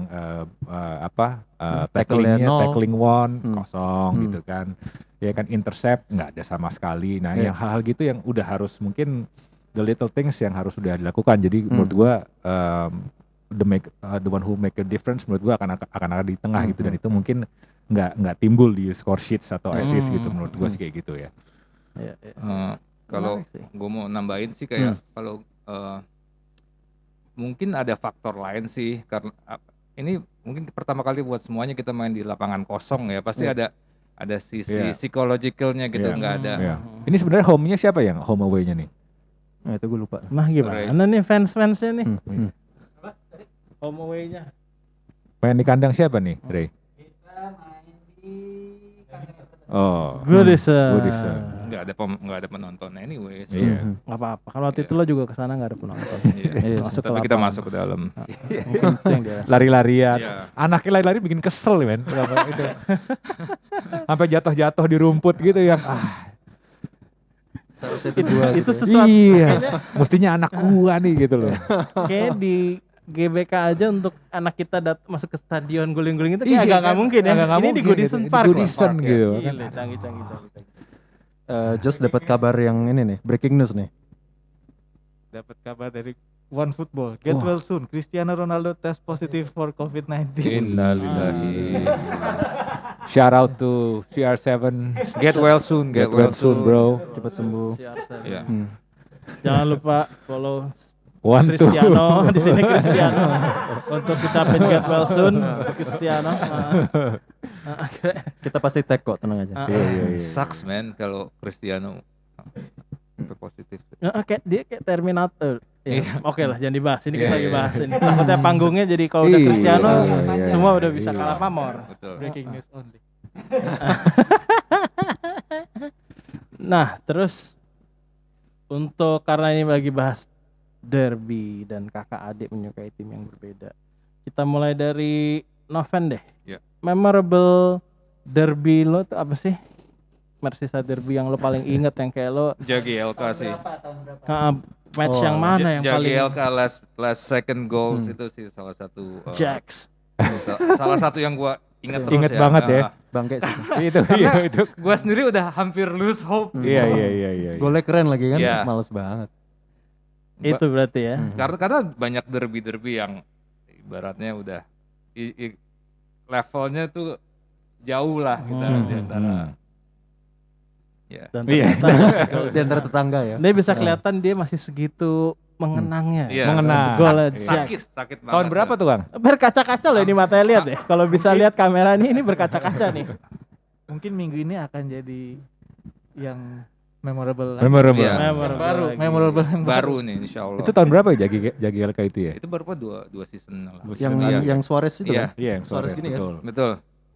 tackling one kosong gitu kan. Ya kan intercept nggak ada sama sekali. Nah yang hal-hal gitu yang udah harus mungkin the little things yang harus sudah dilakukan. Jadi menurut gua the one who make a difference menurut gua akan ada di tengah gitu, dan itu mungkin nggak timbul di score sheets atau assist gitu menurut gua sih kayak gitu ya. Kalau gue mau nambahin sih kayak kalau mungkin ada faktor lain sih, karena ini mungkin pertama kali buat semuanya kita main di lapangan kosong ya, pasti ada sisi psychologicalnya gitu, nggak ada. Ini sebenarnya home-nya siapa yang home away-nya nih? Nah itu gue lupa. Nah gimana nih fans-fansnya nih? Home away-nya. Main di kandang siapa nih, Ray? Kita main di Oh, Goodison. nggak ada penonton anyway. So. Iya. Nggak apa-apa. Kalau waktu itu lo juga kesana nggak ada penonton. Iya. Masuk ke Tapi kita lapangan. masuk ke dalam. Itu yang dia. Lari-larian. Iya. Anaknya lari-lari bikin kesel men. Itu. Sampai jatuh-jatuh di rumput gitu yang Seharusnya itu gua Itu gitu ya. sesuatu. iya, mestinya anak gua nih gitu loh. Kayak di GBK aja untuk anak kita masuk ke stadion guling-guling itu Iya, kayak agak nggak kan? mungkin ya. Agak nggak Ini di mungkin Goodison gitu. Park. Di Goodison loh. gitu. Gila, canggih. Just dapat kabar yang ini nih, breaking news nih. Dapat kabar dari One Football. Get well soon. Cristiano Ronaldo test positive for COVID-19. Innalillahi. Shout out to CR7. Get well soon, Get well soon, bro. Cepat sembuh. Iya. Jangan lupa follow One two. Cristiano di sini Cristiano untuk ucapin get well soon Cristiano. Kita pasti tag kok, tenang aja. Iya. Sucks man kalau Cristiano sampai positif. Kayak dia kayak Terminator. Ya, Iya. oke lah, jangan dibahas. Ini kita Iya, lagi iya. bahas ini. Takutnya panggungnya jadi kalau udah Iya, Cristiano iya, semua iya, udah bisa iya. kalah pamor. Betul. Breaking news only. Nah, terus untuk karena ini lagi bahas derby dan kakak adik menyukai tim yang berbeda. Kita mulai dari Noven deh. Ya. Memorable derby lo tuh apa sih? Merseyside derby yang lo paling inget yang kayak lo JGLK sih. match yang mana yang paling JGLK last second goals itu sih salah satu Jax. salah satu yang gua inget terus Inget ya. banget ya. Bangke sih. itu. Gua sendiri udah hampir lose hope. Iya. Golnya keren lagi kan, Iya. males banget. Itu berarti ya. Karena banyak derby yang ibaratnya udah levelnya tuh jauh lah kita di antara. Ya. Dan Iya. ternyata Di antara tetangga ya. dia bisa kelihatan dia masih segitu mengenangnya. Iya. Mengenang. Gol Sakit banget. Tahun berapa tuh, Kang? Berkaca-kaca loh ini matanya lihat deh. Kalau bisa lihat kamera ini berkaca-kaca nih. Mungkin minggu ini akan jadi yang memorable. Memorable. Iya. Memorable Baru, lagi. memorable yang Baru nih insya Allah. Itu tahun berapa ya JGLK itu ya? Itu baru dua season lah. Yang Suarez itu Iya. kan? Iya, yang Suarez gini kan? betul. Betul.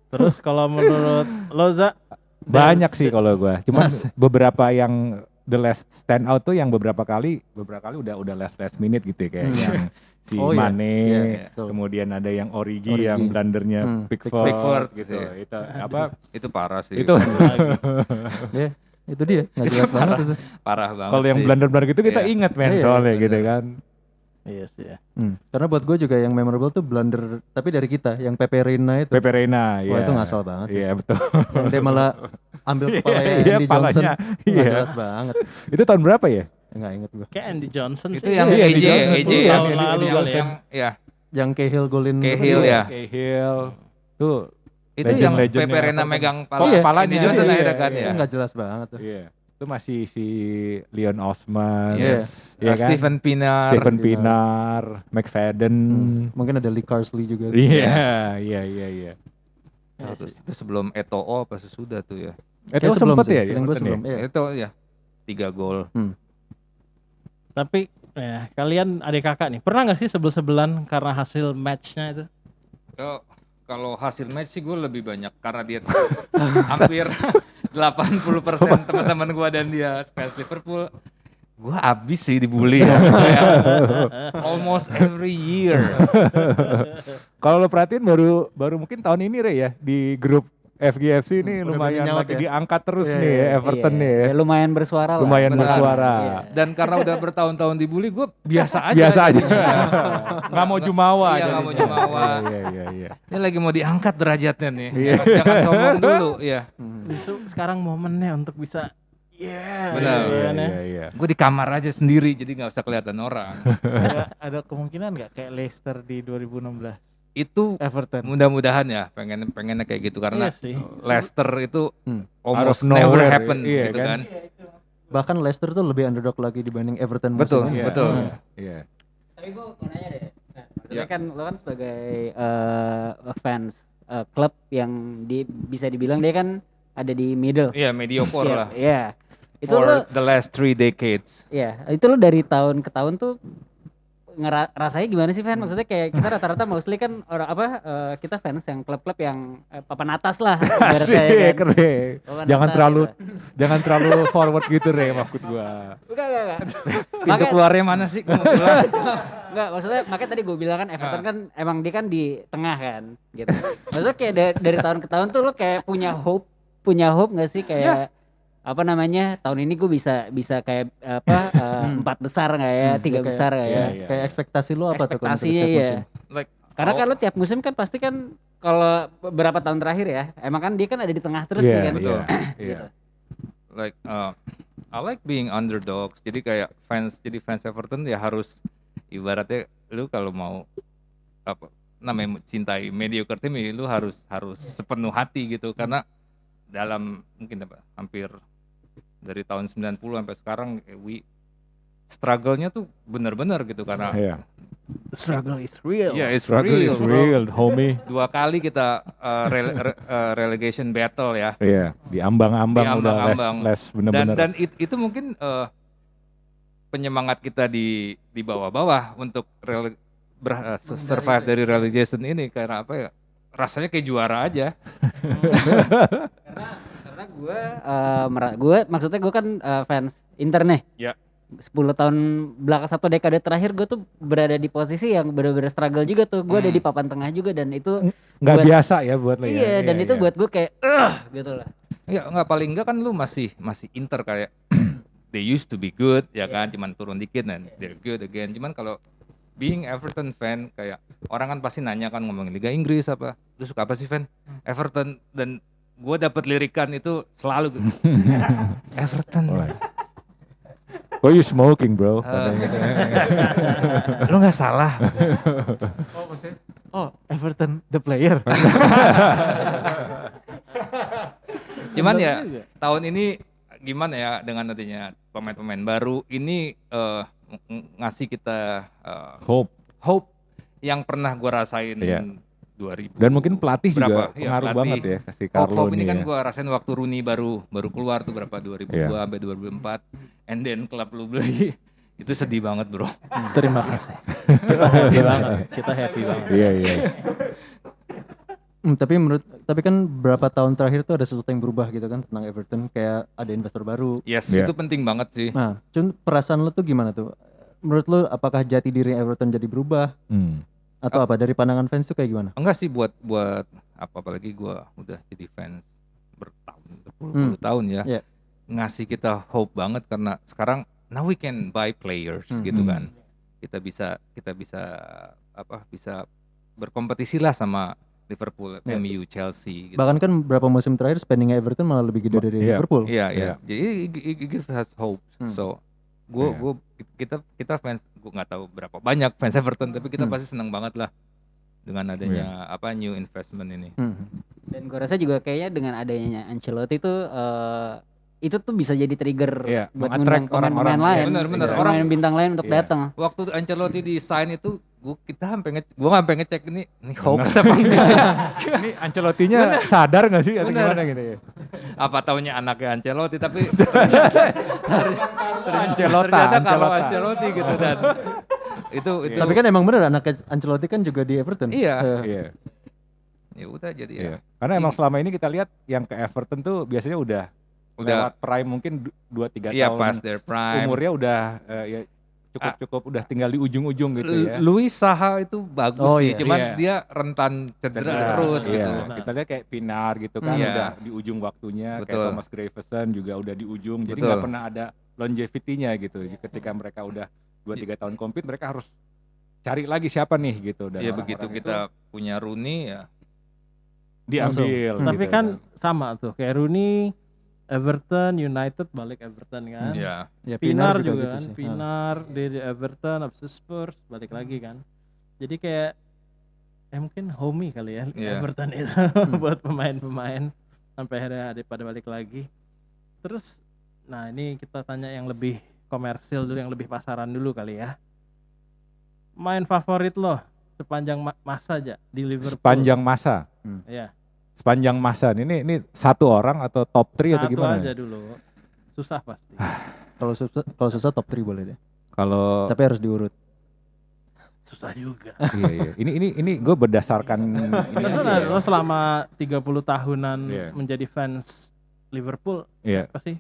Terus kalau menurut Loza Banyak sih kalau gua. Cuman beberapa yang the last stand out tuh yang beberapa kali udah last minute gitu ya kayak yang si Oh, iya. Mane, Iya, betul. kemudian ada yang Origi Origi. yang blendernya Pickford, Pickford, gitu. iya. Itu apa? Itu parah sih. Itu Ya, itu dia, nggak jelas banget itu. parah banget. kalau yang sih. blunder-blunder gitu kita Iya. ingat men Iya, soalnya bener. gitu kan. iya sih ya. Karena buat gue juga yang memorable tuh blunder, tapi dari kita, yang Pepe Reina itu. Pepe Reina, Wah iya. itu ngasal banget sih. Iya betul. Yang dia malah ambil kepala Iya, Andy Johnson. palanya. Nggak Iya. jelas banget. Itu tahun berapa ya? Nggak inget gue. Kayak Andy Johnson Itu sih. yang Iya, AJ, Andy Johnson. AJ Iya, yang tahun lalu kali ya. yang ya. Yang Cahill golin. Cahill ya. Cahill. Tuh Itu yang legend-legendnya Pepe Reina Everton. megang Iya, palanya. Andy Johnson Iya, akhirnya kan iya. ya. Itu nggak jelas banget tuh. Iya. Itu masih si Leon Osman. Yes. Iya kan? Stephen Pienaar. Stephen Pienaar, McFadden. Mungkin ada Lee Carsley juga. Iya. Nah, itu sebelum Eto'o apa sesudah tuh ya. Itu Kayak sebelum sempet sih, ya? di feeling gue Everton sebelum. ya? Iya. Itu ya 3 gol. Tapi ya, kalian adik kakak nih, pernah nggak sih sebel-sebelan karena hasil matchnya itu? Kalau hasil match sih gue lebih banyak karena dia hampir 80% teman-teman gue dan dia fans Liverpool. Gue abis sih dibully ya. Almost every year. Kalau lo perhatiin baru mungkin tahun ini Re ya di grup FGFC ini Udah lumayan berani nyaut lagi ya? diangkat terus Iya, nih ya, iya. Everton nih ya. Ya, lumayan bersuara lah. Lumayan Beneran. bersuara. Iya. Dan karena udah bertahun-tahun dibully gue biasa aja. Biasa aja. jadinya. Nggak mau jumawa. Iya, nggak mau jadinya. jumawa. Iya. Ini lagi mau diangkat derajatnya nih. Iya. Jangan sombong dulu. Iya. Justru sekarang momennya untuk bisa Benar. Iya. Gue di kamar aja sendiri jadi nggak usah kelihatan orang. ada kemungkinan nggak kayak Leicester di 2016 Itu Everton? mudah-mudahan ya pengennya kayak gitu karena Iya sih. Leicester itu Out of almost never nowhere, happen iya gitu kan? kan. Bahkan Leicester tuh lebih underdog lagi dibanding Everton Betul, musim ini. betul. Iya. Tapi gue mau nanya deh. Nah, maksudnya Ya. kan lo kan sebagai fans klub yang bisa dibilang dia kan ada di middle. Iya, mediocre Iya, lah. Iya. Itu For lo the last 3 decades. ya, itu lo dari tahun ke tahun tuh rasanya gimana sih, Fan? Maksudnya kayak kita rata-rata mostly kan orang kita fans yang klub-klub yang papan atas lah. ibaratnya ya Asik, kan. Re. Papan Jangan atas terlalu gitu. jangan terlalu forward gitu, Re, maksud gua. Enggak. Pintu keluarnya mana sih? Gua mau pulang. Enggak, maksudnya makanya tadi gue bilang kan Everton kan emang dia kan di tengah kan gitu. Maksudnya kayak dari tahun ke tahun tuh lo kayak punya hope nggak sih kayak apa namanya tahun ini gue bisa kayak empat besar nggak ya, tiga kayak- besar nggak ya? iya. Kayak ekspektasi lu apa tuh kalau untuk Ekspektasinya setiap ya. musim? Like Karena kan lo tiap musim kan pasti kan kalau beberapa tahun terakhir ya, emang kan dia kan ada di tengah terus nih kan. betul. Gitu. like I like being underdogs. Jadi kayak fans Everton ya harus ibaratnya lu kalau mau apa namanya cintai mediocre team ya lu harus sepenuh hati gitu karena dalam mungkin hampir dari tahun 90 sampai sekarang struggle-nya tuh benar-benar gitu karena Iya. The struggle is real. yeah, it's Struggle real, is bro. real, homie. 2 kali kita relegation battle ya. Iya, di ambang-ambang udah Diambang-ambang. les bener-bener. Dan itu mungkin penyemangat kita di bawah-bawah untuk survive dari relegation ini karena apa ya? Rasanya kayak juara aja. Karena gue maksudnya gue kan fans Inter nih. Ya. 10 tahun belakang, 1 dekade terakhir gue tuh berada di posisi yang bener-bener struggle juga tuh. Gue ada di papan tengah juga dan itu Nggak buat- biasa ya buat lo ya. iya, dan itu buat gue kayak gitu lah. Ya nggak paling enggak kan lu masih Inter kayak they used to be good ya kan, cuman turun dikit dan they're good again. Cuman kalau being Everton fan kayak orang kan pasti nanya kan ngomongin Liga Inggris apa, lu suka apa sih fan? Everton, dan gue dapet lirikan itu selalu gitu. Everton. Why you smoking, bro? Lu nggak salah. Oh maksudnya, Everton the player. Cuman ya tahun ini gimana ya dengan adanya pemain-pemain baru ini ngasih kita hope yang pernah gua rasain Iya. 2000. Dan mungkin pelatih Berapa? juga Iya, pengaruh pelatih. banget ya kasih Carlo Hope ini nih kan ya. gua rasain waktu Rooney baru keluar tuh berapa 2002 Iya. sampai 2004, and then klub lu beli itu sedih banget bro. Terima kasih. Kita happy banget. Kita happy banget. Iya. Tapi kan berapa tahun terakhir tuh ada sesuatu yang berubah gitu kan tentang Everton, kayak ada investor baru. Yes, Iya. itu penting banget sih. Nah, perasaan lu tuh gimana tuh? Menurut lu apakah jati diri Everton jadi berubah atau apa dari pandangan fans tuh kayak gimana? Enggak sih buat apalagi gua udah jadi fans berpuluh-puluh tahun ya. Iya. Ngasih kita hope banget karena sekarang now we can buy players gitu kan. Kita bisa berkompetisi lah sama Liverpool, Iya. MU, Chelsea gitu. Bahkan kan berapa musim terakhir spending Everton malah lebih gede dari Iya. Liverpool. Iya. Jadi it gives us hope. So kita fans, gue nggak tahu berapa banyak fans Everton, tapi kita pasti senang banget lah dengan adanya new investment ini. Dan gue rasa juga kayaknya dengan adanya Ancelotti tuh itu tuh bisa jadi trigger Iya, buat meng-attract ngundang pemain-pemain orang-orang. lain, Iya, benar. pemain bintang lain untuk Iya. datang. Waktu Ancelotti di sign itu gue sampai ngecek ini hoax apa enggak. Ini Ancelotti-nya sadar nggak sih atau Bener. gimana gitu ya? Apa taunya anaknya Ancelotti, tapi Ancelota, ternyata kalau Ancelota. Ancelotti gitu dan itu Tapi kan emang bener anak Ancelotti kan juga di Everton. iya. Iya. Ya udah jadi Iya. ya. Karena emang selama ini kita lihat yang ke Everton tuh biasanya udah lewat prime mungkin 2-3 Iya tahun. pas their prime. Umurnya udah ya cukup udah tinggal di ujung-ujung gitu ya. Luis Saha itu bagus Oh, sih, iya. cuman Iya. dia rentan cedera terus Iya. gitu. Kita lihat kayak Pinar gitu kan Iya. udah di ujung waktunya, kayak Betul. Thomas Gravesen juga udah di ujung. Jadi Betul. nggak pernah ada longevity-nya gitu. Ketika mereka udah 2-3 tahun compete, mereka harus cari lagi siapa nih gitu. Dan Ya orang-orang begitu itu kita punya Rooney ya. diambil. Tapi gitu. kan sama tuh kayak Rooney, Everton, United balik Everton kan. Ya. Ya, Pinar juga gitu kan, sih. Pinar di Everton, habis itu Spurs balik lagi kan. Jadi kayak mungkin homey kali ya Iya. Everton itu buat pemain-pemain sampai akhirnya ada pada balik lagi. Terus nah ini kita tanya yang lebih komersil dulu, yang lebih pasaran dulu kali ya. Main favorit lo sepanjang masa aja di Liverpool. Sepanjang masa. Iya. Sepanjang masa ini satu orang atau top 3 atau Satu gimana? aja dulu. Susah pasti. Kalau susah top 3 boleh deh. Kalau Tapi harus diurut. susah juga. Iya. Ini gue berdasarkan ini Terus aja ya. lo selama 30 tahunan Iya. menjadi fans Liverpool, Iya. apa sih?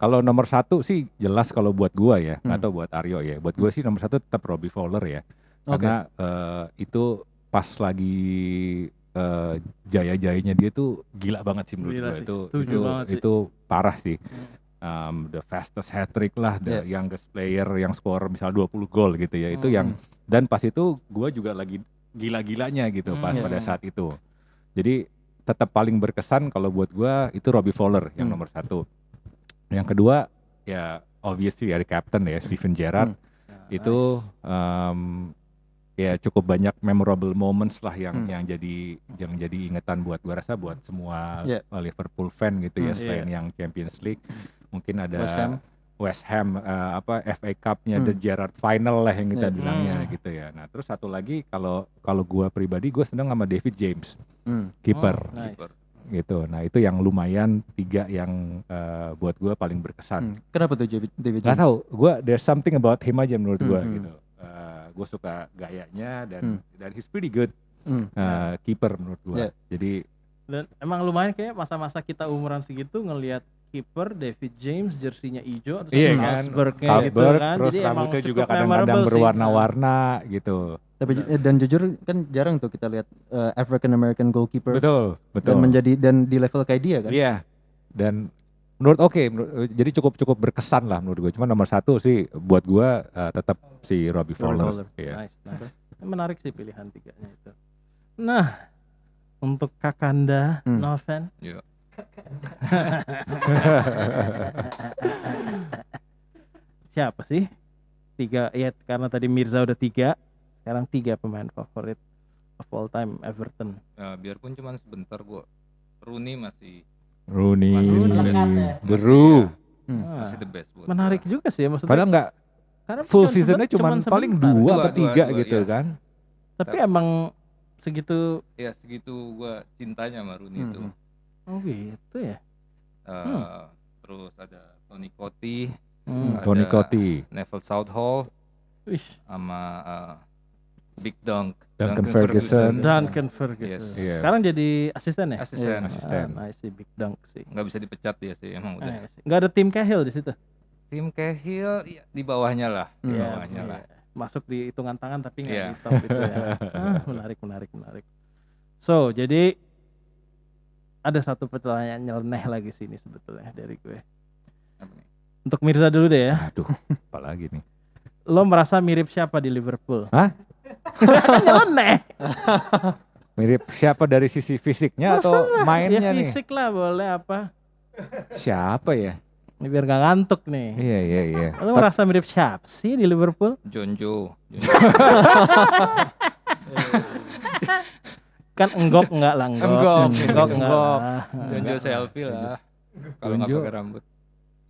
Kalau nomor 1 sih jelas kalau buat gua ya, atau buat Aryo ya. Buat gua sih nomor 1 tetap Robbie Fowler ya. Karena itu pas lagi jaya-jayanya dia tuh gila banget sih menurut Gila gua. sih, Itu setuju banget sih. itu parah sih. The fastest hat-trick lah, the youngest player yang skor misalnya 20 gol gitu ya. Itu yang dan pas itu gua juga lagi gila-gilanya gitu pas pada saat itu. Jadi tetap paling berkesan kalau buat gua itu Robbie Fowler yang nomor 1. Yang kedua ya obviously dari captain ya Steven Gerrard. Itu ya cukup banyak memorable moments lah yang jadi ingatan buat gua rasa buat semua Liverpool fan gitu ya, selain yang Champions League. Mungkin ada West Ham FA Cup-nya The Gerrard Final lah yang kita bilangnya gitu ya. Nah, terus satu lagi kalau gua pribadi gua seneng sama David James. Kiper. Gitu. Nah, itu yang lumayan 3 yang buat gua paling berkesan. Kenapa tuh David James? Gak tau, there's something about him aja menurut gua gitu. Gue suka gayanya dan he's pretty good keeper menurut gua. Jadi Dan emang lumayan kayak masa-masa kita umuran segitu ngelihat kiper David James jersinya hijau atau Carlsberg-nya gitu kan. Terus Jadi emang rambutnya cukup juga kadang-kadang memorable sih. berwarna-warna gitu. Tapi dan jujur kan jarang tuh kita lihat African American goalkeeper. Betul. Dan di level kayak dia kan. Iya. Dan jadi cukup berkesan lah menurut gue. Cuma nomor 1 sih buat gue tetap si Robbie Fowler. Iya. Nice. Menarik sih pilihan 3-nya itu. Nah, untuk Kakanda, Noven. Iya. Siapa sih? 3 ya, karena tadi Mirza udah 3. Sekarang 3 pemain favorit of all time Everton. Biarpun cuma sebentar gua Rooney masih Rooney, the Ru. masih the best buat Menarik gua. juga sih maksudnya. Padahal nggak Karena full cuman seasonnya cuma paling 2 atau 3 gitu iya. kan. Tapi emang segitu. Ya segitu gua cintanya sama Rooney itu. Oh gitu ya. Terus ada Tony Cottee, Tony Cottee, Neville Southall, Wih. sama Big Dunk, Duncan Ferguson. Duncan Ferguson. Yes. Iya. Sekarang jadi asisten ya? Asisten. Nice sih Big Dunk sih. Nggak bisa dipecat dia sih emang udah. Nice. Nggak ada tim Cahill di situ. Tim Cahill ya, di bawahnya lah, di Iya, bawahnya lah. Masuk di hitungan tangan tapi nggak Iya. di top itu ya. Menarik. So, jadi ada satu pertanyaan nyeleneh lagi sini sebetulnya dari gue. Apa nih? Untuk Mirza dulu deh ya. Aduh, apalagi nih. Lo merasa mirip siapa di Liverpool? Hah? Nyeleneh. Mirip siapa dari sisi fisiknya atau mainnya Ya nih? fisik lah boleh apa. Siapa ya? Ini biar gak ngantuk nih. Iya. Lo merasa mirip siapa sih di Liverpool? John Joe. Kan enggok enggak lah enggak enggak lah. John Joe selfie lah. Kalau nggak John Joe. pakai rambut.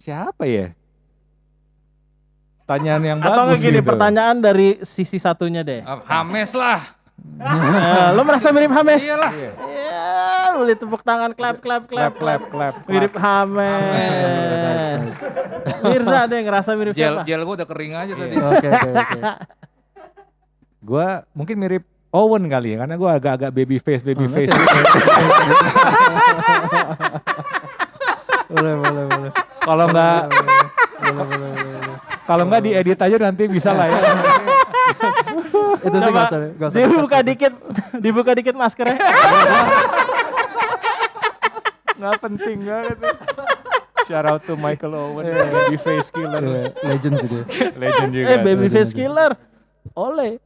Siapa ya? Pertanyaan yang Atau bagus gini gitu. pertanyaan dari sisi satunya deh. Hames lah. Lo merasa mirip Hames? Iyalah. Ya, boleh tepuk tangan clap. Mirip Hames. Mirza ada yang ngerasa mirip siapa? Gel gua udah kering aja tadi. Oke. Gua mungkin mirip Owen kali ya, karena gua agak-agak baby face gitu. Boleh. Kalau nggak diedit aja nanti bisa lah ya. Itu sih Coba nggak usah. dibuka dikit maskernya. Nggak penting banget. Shout out to Michael Owen, baby face killer. Legend sih dia. Legend juga. Baby face killer. Oleh.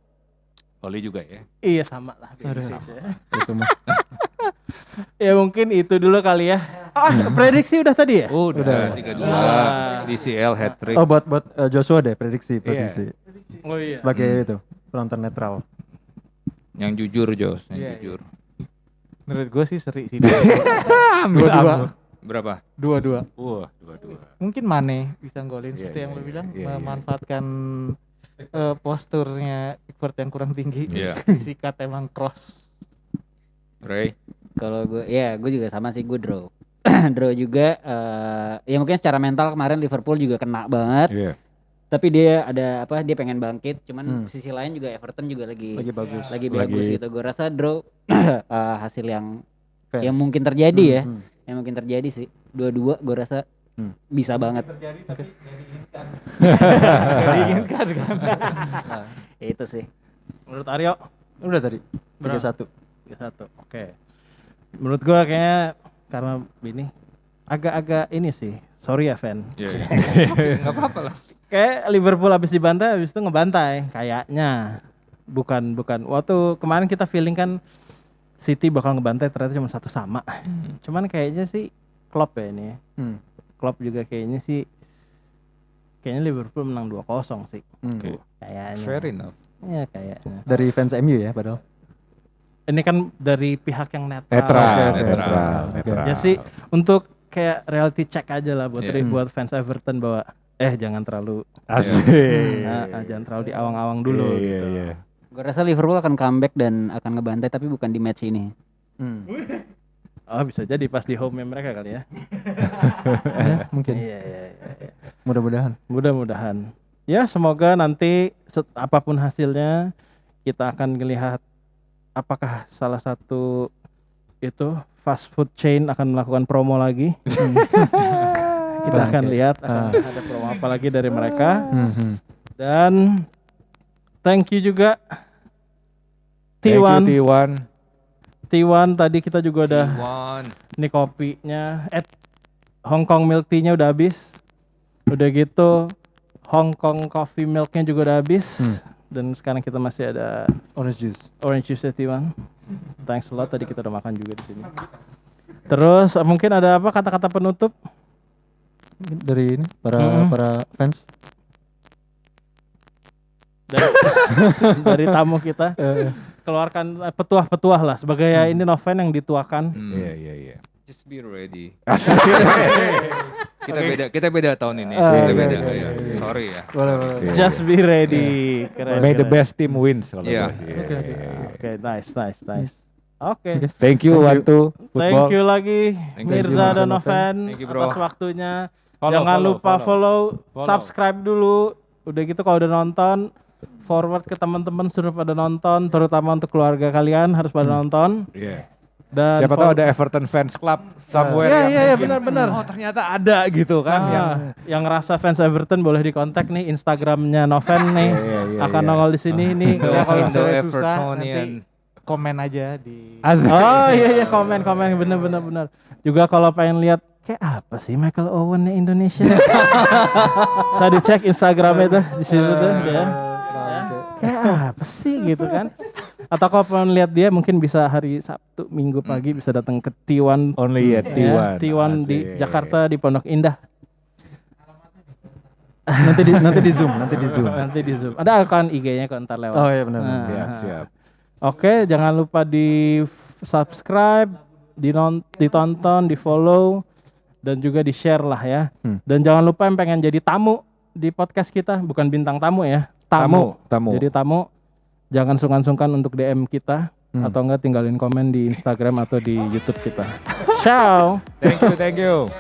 Oli juga ya. Iya sama lah. baby face ya. Itu mah. Ya mungkin itu dulu kali ya. Prediksi udah tadi ya? Udah. 3-2 DCL hat trick. Oh buat Joshua deh prediksi. Oh iya. Sebagai itu penonton netral. Yang jujur Jos, yang Iya, jujur. Menurut gue sih seri sih. Ambil Berapa? 2-2. Wah, 2-2. Mungkin Mane bisa golin Iya, seperti yang iya, lo bilang, iya, iya. memanfaatkan posturnya Pickford yang kurang tinggi. Iya. Sikat emang cross. Ray. Kalau gue juga sama sih, gue draw. Draw juga, ya mungkin secara mental kemarin Liverpool juga kena banget. Iya. Tapi dia ada apa? Dia pengen bangkit. Cuman sisi lain juga Everton juga lagi bagus. lagi bagus gitu. Gue rasa draw hasil yang mungkin terjadi ya. Yang mungkin terjadi sih. 2-2 gue rasa bisa banget. Terjadi tapi nggak diinginkan kan. Itu sih. Menurut Aryo Udah tadi 3-1. 3-1. Oke. Menurut gua kayaknya karena ini agak-agak ini sih. Sorry ya fan. Iya. Enggak apa-apa lah. Kayak Liverpool habis dibantai, habis itu ngebantai kayaknya. Bukan waktu kemarin kita feeling kan City bakal ngebantai, ternyata cuma 1-1. Cuman kayaknya sih Klopp ya ini. Klopp juga kayaknya Liverpool menang 2-0 sih. Oke. Kayaknya. Fair enough. Ya kayaknya. Dari fans MU ya padahal. Ini kan dari pihak yang netral. Netral. Ya sih untuk kayak reality check aja lah buat Iya. buat fans Everton bahwa jangan terlalu Asik. jangan terlalu di awang-awang dulu gitu. Iya. Gue rasa Liverpool akan comeback dan akan ngebantai tapi bukan di match ini. Oh bisa jadi pas di home mereka kali ya. Mungkin. Iya. Mudah-mudahan. Ya semoga nanti apapun hasilnya kita akan melihat apakah salah satu itu fast food chain akan melakukan promo lagi. Kita akan lihat akan ada promo apa lagi dari mereka. Dan thank you juga T1. T1 tadi kita juga udah ini kopinya Hong Kong milk tea-nya udah habis. Udah gitu Hong Kong coffee milk-nya juga udah habis. Dan sekarang kita masih ada Orange juice T1. Thanks a lot, tadi kita udah makan juga di sini. Terus mungkin ada apa kata-kata penutup dari ini para fans. dari tamu kita. Keluarkan petuah-petuah lah sebagai ini Noven yang dituakan. Iya. Just be ready. Kita beda tahun ini. Iya, Kita beda. iya. Sorry ya. Just be ready. Keren. May the keren. best team wins kalau Iya. gue sih. Oke, nice. Oke. Thank you One Two Thank Football. you lagi Thank you, Mirza dan Noven Thank you, bro. atas waktunya. Follow, Jangan follow, lupa follow. subscribe dulu. Udah gitu kalau udah nonton, forward ke teman-teman sudah pada nonton, terutama untuk keluarga kalian harus pada nonton. Iya. Dan Siapa tahu ada Everton fans club somewhere yang Iya, mungkin, benar. oh ternyata ada gitu kan yang ngerasa fans Everton boleh dikontak nih Instagramnya Noven nih. Akan iya. nongol di sini nih. Ya kalau Indo misalnya susah Evertonian. nanti komen aja di Oh iya komen bener. Juga kalau pengen lihat kayak apa sih Michael Owen Indonesia? Saya dicek Instagramnya tuh di situ tuh ya. Kayak apa sih gitu kan? Atau kalau pengen lihat dia mungkin bisa hari Sabtu, Minggu pagi bisa datang ke T1 only at T1. T1 di Asik. Jakarta di Pondok Indah. nanti di zoom. Nanti di Zoom. Ada akun IG-nya kok ntar lewat. Oh iya benar. Siap. Oke, jangan lupa di subscribe, ditonton, di follow, dan juga di share lah ya. Dan jangan lupa yang pengen jadi tamu di podcast kita, bukan bintang tamu ya, tamu. Jadi tamu, jangan sungkan-sungkan untuk DM kita atau enggak tinggalin komen di Instagram atau di YouTube kita. Ciao. Thank you.